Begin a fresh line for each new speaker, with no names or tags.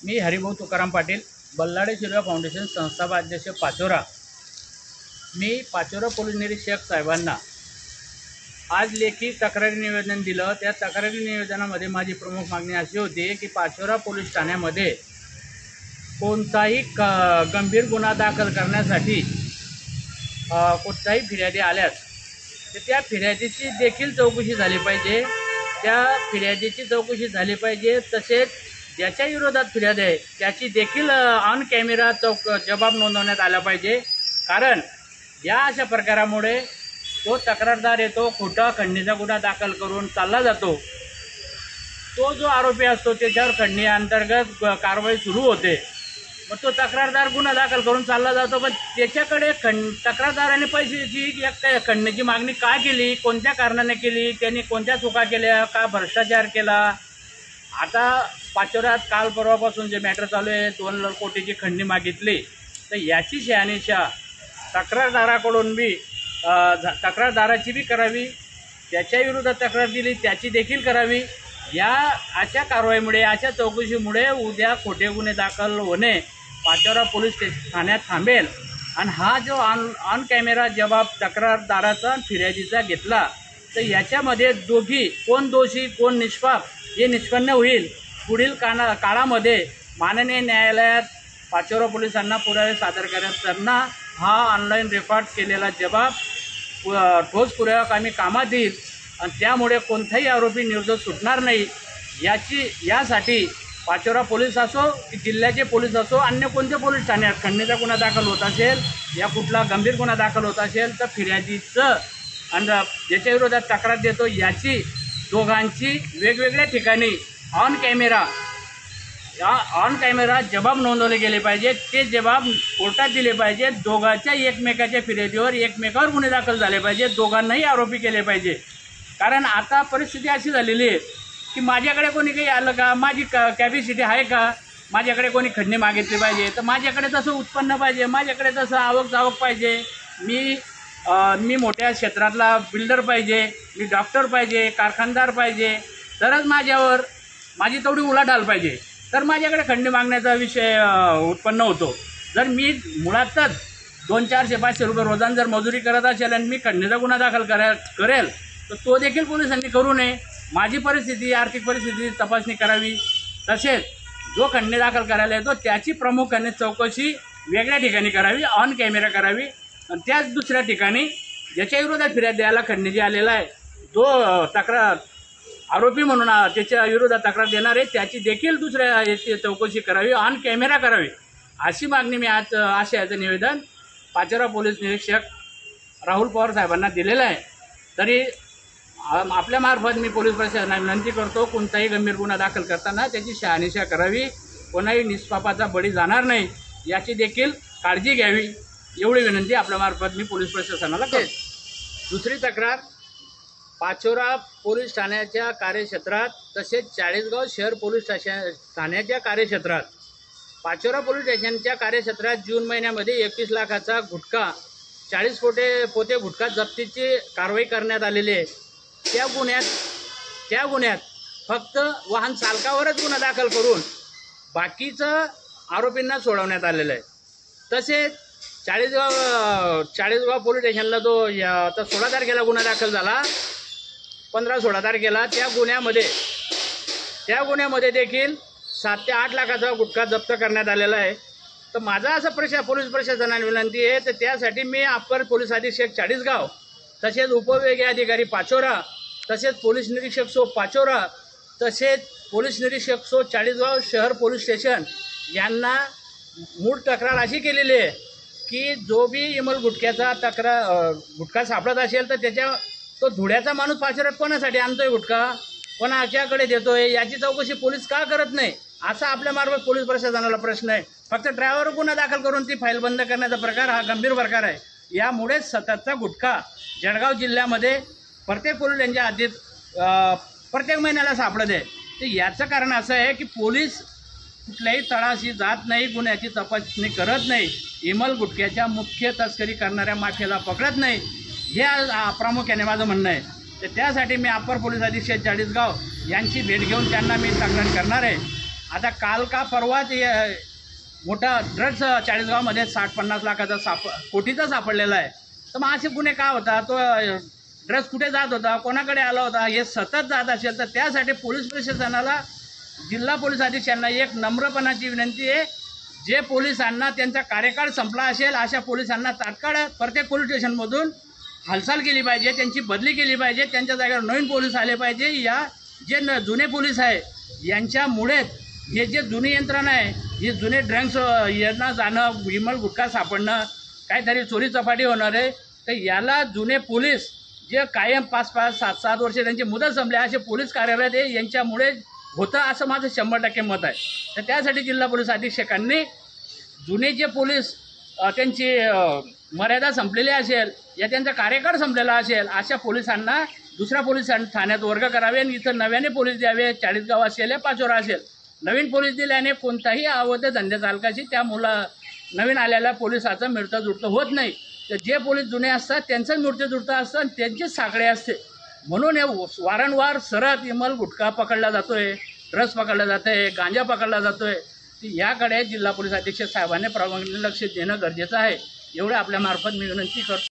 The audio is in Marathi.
मी हरिभाऊ तुकाराम पाटील, बल्लाळे शिरवा फाउंडेशन संस्थापक अध्यक्ष पाचोरा। मी पाचोरा पोलीस निरीक्षक साहेबांना आज लेखी तक्रारी निवेदन दिलं। त्या तक्रारी निवेदनामध्ये माझी प्रमुख मागणी अशी होती की पाचोरा पोलीस ठाण्यामध्ये कोणताही गंभीर गुन्हा दाखल करण्यासाठी कोणताही फिर्यादी आल्यास तर त्या फिर्यादीची देखील चौकशी झाली पाहिजे। त्या फिर्यादीची चौकशी झाली पाहिजे। तसेच ज्याच्या विरोधात फिर्याद आहे त्याची देखील ऑन कॅमेरा जबाब नोंदवण्यात आला पाहिजे। कारण या अशा प्रकारामुळे तो तक्रारदार येतो, खोटा खंडणीचा गुन्हा दाखल करून चालला जातो। तो जो आरोपी असतो त्याच्यावर खंडणी अंतर्गत कारवाई सुरू होते। मग तो तक्रारदार गुन्हा दाखल करून चालला जातो, पण त्याच्याकडे तक्रारदाराने पैशाची खंडणीची मागणी का केली, कोणत्या कारणाने केली, त्यांनी कोणत्या चुका केल्या, का भ्रष्टाचार केला। आता पाचोऱ्यात काल परवापासून जे मॅटर चालू आहे 2 कोटीची खंडणी मागितली, तर याची शहानिशा तक्रारदाराकडून बी तक्रारदाराची बी करावी, त्याच्या विरोधात तक्रार दिली त्याची देखील करावी। या अशा कारवाईमुळे अशा चौकशीमुळे उद्या खोटे गुन्हे दाखल होणे पाचोरा पोलीस ठाण्यात थांबेल। आणि हा जो ऑन कॅमेरा जबाब तक्रारदाराचा फिर्यादीचा घेतला तर याच्यामध्ये दोघी कोण दोषी कोण निष्पाप हे निष्पन्न होईल। पुढील काळामध्ये माननीय न्यायालयात पाचोरा पोलिसांना पुरावे सादर करताना हा ऑनलाईन रेकॉर्ड केलेला जबाब ठोस पुरावा आम्ही कामात येईल आणि त्यामुळे कोणताही आरोपी निर्दोष सुटणार नाही। यासाठी पाचोरा पोलीस असो की जिल्ह्याचे पोलीस असो, अन्य कोणत्या पोलीस ठाण्यात खंडणीचा गुन्हा दाखल होत असेल या कुठला गंभीर गुन्हा दाखल होत असेल तर फिर्यादीचं आणि ज्याच्या विरोधात तक्रार देतो याची दोघांची वेगवेगळ्या ठिकाणी ऑन कॅमेरा जबाब नोंदवले गेले पाहिजे। ते जबाब कोर्टात दिले पाहिजे। दोघांच्या एकमेकाच्या फिर्यादीवर एकमेकावर गुन्हे दाखल झाले पाहिजे, दोघांनाही आरोपी केले पाहिजे। कारण आता परिस्थिती अशी झालेली आहे की माझ्याकडे कोणी काही आलं का, माझी कॅपॅसिटी आहे का, माझ्याकडे कोणी खंडणी मागितली पाहिजे तर माझ्याकडे तसं उत्पन्न पाहिजे, माझ्याकडे तसं आवक पाहिजे, मी मोठ्या क्षेत्रातला बिल्डर पाहिजे, मी डॉक्टर पाहिजे, कारखानदार पाहिजे, तरच माझी तेवढी उलाढाल पाहिजे, तर माझ्याकडे खंडणी मागण्याचा विषय उत्पन्न होतो। जर मी मुळातच 200-400-500 रुपये रोजान जर मजुरी करत असेल आणि मी खंडणीचा गुन्हा दाखल करेल तर तो देखील पोलिसांनी करू नये। माझी परिस्थिती आर्थिक परिस्थिती तपासणी करावी। तसेच जो खंडणी दाखल करायला येतो त्याची प्रामुख्याने चौकशी वेगळ्या ठिकाणी करावी, ऑन कॅमेरा करावी। आणि त्याच दुसऱ्या ठिकाणी ज्याच्या विरोधात फिर्याद द्यायला खंडणी आलेला आहे जो तक्रार आरोपी म्हणून त्याच्या विरोधात तक्रार देणार आहे त्याची देखील दुसऱ्या याची चौकशी करावी, ऑन कॅमेरा करावी, अशी मागणी मी आज याचं निवेदन पाचोरा पोलीस निरीक्षक राहुल पवार साहेबांना दिलेलं आहे। तरी आपल्यामार्फत मी पोलीस प्रशासनाला विनंती करतो कोणताही गंभीर गुन्हा दाखल करताना त्याची शहानिशा करावी, कोणाही निष्पापाचा बळी जाणार नाही याची देखील काळजी घ्यावी, एवढी विनंती आपल्यामार्फत मी पोलीस प्रशासनाला करतो। दुसरी तक्रार पाचोरा पोलीस ठाण्याच्या कार्यक्षेत्रात तसेच चाळीसगाव शहर पोलीस ठाण्याच्या कार्यक्षेत्रात पाचोरा पोलीस स्टेशनच्या कार्यक्षेत्रात जून महिन्यामध्ये 21 लाखाचा गुटखा 40 पोते गुटखा जप्तीची कारवाई करण्यात आलेली आहे। त्या गुन्ह्यात फक्त वाहन चालकावरच गुन्हा दाखल करून बाकीचं आरोपींना सोडवण्यात आलेलं आहे। तसेच चाळीसगाव पोलीस स्टेशनला जो आता 16 तारखेला गुन्हा दाखल झाला, 15-16 तारखेला, त्या गुन्ह्यामध्ये देखील 7 ते 8 लाखाचा गुटखा जप्त करण्यात आलेला आहे। तर माझा असं पोलीस प्रशासनाला विनंती आहे तर त्यासाठी मी अप्पर पोलीस अधीक्षक चाळीसगाव तसेच उपविभागीय अधिकारी पाचोरा तसेच पोलीस निरीक्षक सो पाचोरा तसेच पोलीस निरीक्षक सो चाळीसगाव शहर पोलीस स्टेशन यांना मूळ तक्रार अशी केलेली आहे की जो बी इमल गुटखा सापडत असेल तर तो धुळ्याचा माणूस पाचोऱ्यात कोणासाठी आणतोय गुटखा, कोणाच्याकडे देतोय याची चौकशी पोलीस का करत नाही, असा आपल्यामार्फत पोलीस प्रशासनाला प्रश्न आहे। फक्त ड्रायव्हर गुन्हा दाखल करून ती फाईल बंद करण्याचा प्रकार हा गंभीर प्रकार आहे। यामुळेच सततचा गुटखा जळगाव जिल्ह्यामध्ये प्रत्येक पोलीस यांच्या हद्दीत प्रत्येक महिन्याला सापडत आहे। तर याचं कारण असं आहे की पोलीस कुठल्याही तळाशी जात नाही, गुन्ह्याची तपासणी करत नाही, इमल गुटख्याच्या मुख्य तस्करी करणाऱ्या माफियाला पकडत नाही, हे प्रामुख्याने माझं म्हणणं आहे। तर त्यासाठी मी अप्पर पोलीस अधीक्षक चाळीसगाव यांची भेट घेऊन त्यांना मी तक्रार करणार आहे. आता काल का परवाच मोठा ड्रग्स चाळीसगावमध्ये 60-50 लाखाचा कोटीचा सापडलेला आहे. तर मग असे गुन्हे का होता, तो ड्रग्स कुठे जात होता, कोणाकडे आला होता, हे सतत जात असेल तर त्यासाठी पोलीस प्रशासनाला, जिल्हा पोलीस अधीक्षकांना एक नम्रपणाची विनंती आहे. जे पोलिसांना त्यांचा कार्यकाळ संपला असेल अशा पोलिसांना तात्काळ प्रत्येक पोलीस स्टेशनमधून हालचाल केली पाहिजे, त्यांची बदली केली पाहिजे, त्यांच्या जागेवर नवीन पोलीस आले पाहिजे. या जे जुने पोलीस आहे यांच्यामुळेच हे जे जुनी यंत्रणा आहे, हे जुने ड्रग्स यांना जाणं, विमल गुटखा सापडणं, काहीतरी चोरी चपाटी होणार आहे. तर याला जुने पोलीस जे कायम 5-5, 7-7 वर्ष त्यांची मुदत संपली असे पोलीस कार्यरत आहे यांच्यामुळे होतं असं माझं 100% मत आहे. तर त्यासाठी जिल्हा पोलीस अधीक्षकांनी जुने जे पोलीस त्यांची मर्यादा संपलेली असेल या त्यांचा कार्यकाळ संपलेला असेल अशा पोलिसांना दुसऱ्या पोलीस ठाण्यात वर्ग करावे आणि इथं नव्याने पोलीस द्यावे. चाळीसगाव असेल या पाचोरा असेल, नवीन पोलीस दिल्याने कोणताही अवैध धंदे चालकाची त्या नवीन आलेल्या पोलिसाचं मिळतं जुळतं होत नाही. तर जे पोलीस जुने असतात त्यांचं मिळतं जुळतं असतं आणि त्यांचीच साखळे असते. म्हणून हे वारंवार सरत विमल गुटखा पकडला जातोय, ड्रग्स पकडला जातोय, गांजा पकडला जातोय. याकडे जिल्हा पोलीस अधीक्षक साहेबांनी प्रामुख्याने लक्ष देणं गरजेचं आहे. एवढं आपल्या मार्फत मी विनंती करतो.